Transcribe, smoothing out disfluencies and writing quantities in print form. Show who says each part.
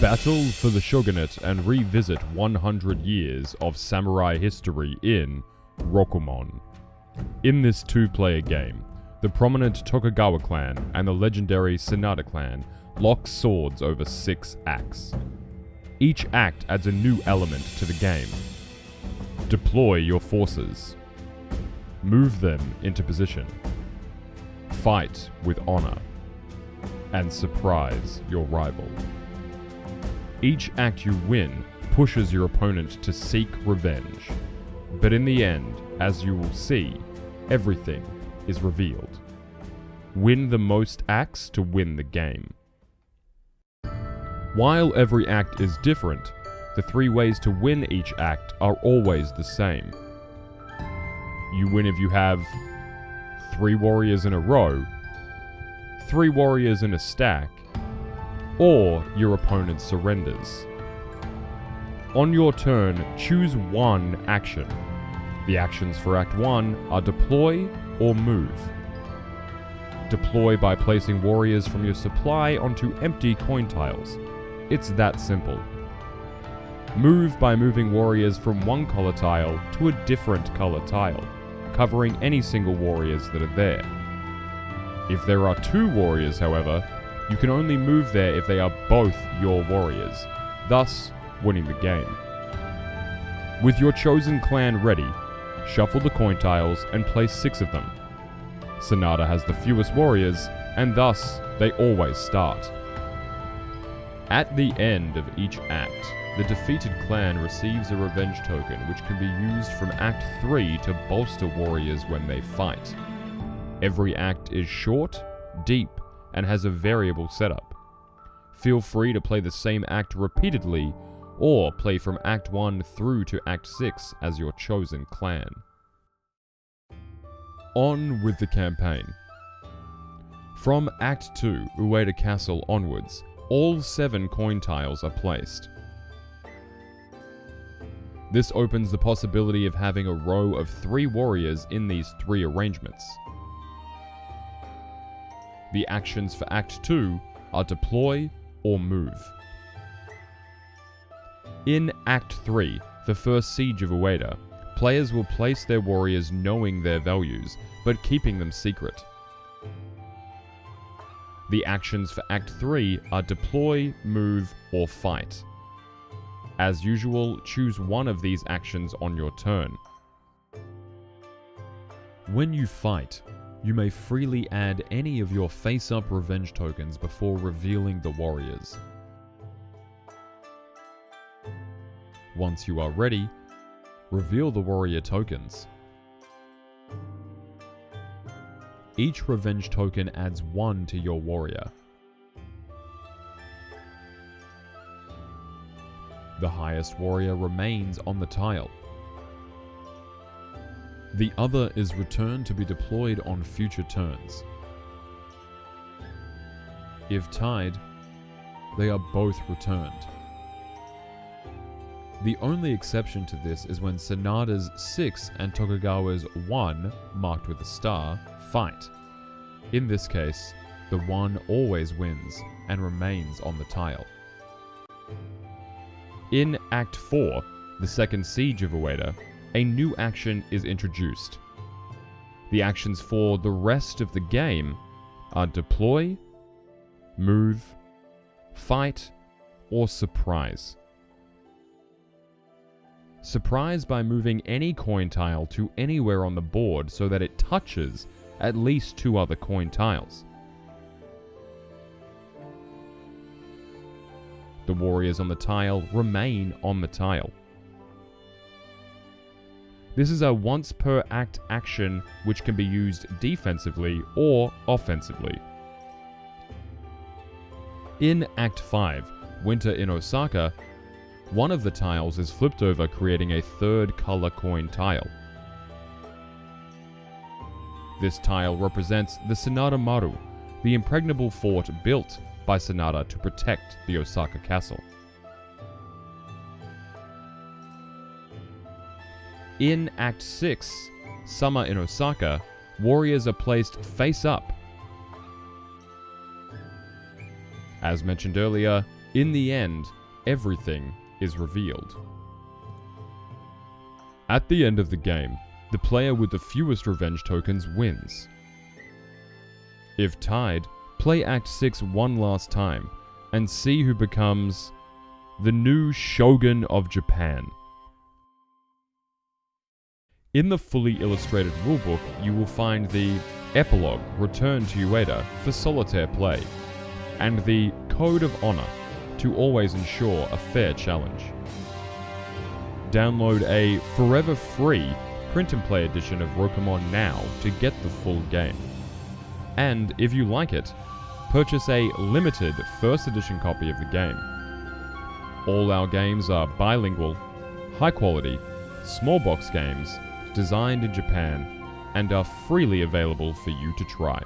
Speaker 1: Battle for the shogunate and revisit 100 years of samurai history in Rokumon. In this two-player game, the prominent Tokugawa clan and the legendary Sanada clan lock swords over 6 acts. Each act adds a new element to the game. Deploy your forces. Move them into position. Fight with honor. And surprise your rival. Each act you win pushes your opponent to seek revenge. But in the end, as you will see, everything is revealed. Win the most acts to win the game. While every act is different, the 3 ways to win each act are always the same. You win if you have 3 warriors in a row, 3 warriors in a stack, or your opponent surrenders. On your turn, choose one action. The actions for Act 1 are deploy or move. Deploy by placing warriors from your supply onto empty coin tiles. It's that simple. Move by moving warriors from one color tile to a different color tile, covering any single warriors that are there. If there are 2 warriors, however, you can only move there if they are both your warriors, thus winning the game. With your chosen clan ready, shuffle the coin tiles and place 6 of them. Sanada has the fewest warriors, and thus they always start. At the end of each act, the defeated clan receives a revenge token which can be used from Act 3 to bolster warriors when they fight. Every act is short, deep, and has a variable setup. Feel free to play the same act repeatedly, or play from Act 1 through to Act 6 as your chosen clan. On with the campaign. From Act 2, Ueda Castle onwards, all 7 coin tiles are placed. This opens the possibility of having a row of 3 warriors in these 3 arrangements. The actions for Act 2 are deploy or move. In Act 3, the first siege of Ueda, players will place their warriors knowing their values, but keeping them secret. The actions for Act 3 are deploy, move, or fight. As usual, choose one of these actions on your turn. When you fight, you may freely add any of your face-up revenge tokens before revealing the warriors. Once you are ready, reveal the warrior tokens. Each revenge token adds 1 to your warrior. The highest warrior remains on the tile. The other is returned to be deployed on future turns. If tied, they are both returned. The only exception to this is when Sanada's 6 and Tokugawa's 1, marked with a star, fight. In this case, the 1 always wins and remains on the tile. In Act 4, the second siege of Ueda, a new action is introduced. The actions for the rest of the game are deploy, move, fight, or surprise. Surprise by moving any coin tile to anywhere on the board so that it touches at least 2 other coin tiles. The warriors on the tile remain on the tile. This is a once per act action which can be used defensively or offensively. In Act 5, Winter in Osaka, one of the tiles is flipped over, creating a 3rd color coin tile. This tile represents the Sanada Maru, the impregnable fort built by Sanada to protect the Osaka castle. In Act 6, Summer in Osaka, warriors are placed face up. As mentioned earlier, In the end, everything is revealed. At the end of the game, the player with the fewest revenge tokens wins. If tied, play Act 6 one last time and see who becomes the new Shogun of Japan. In the fully illustrated rulebook, you will find the Epilogue Return to Ueda for solitaire play, and the Code of Honor to always ensure a fair challenge. Download a forever free print and play edition of Rokumon now to get the full game. And if you like it, purchase a limited first edition copy of the game. All our games are bilingual, high quality, small box games designed in Japan and are freely available for you to try.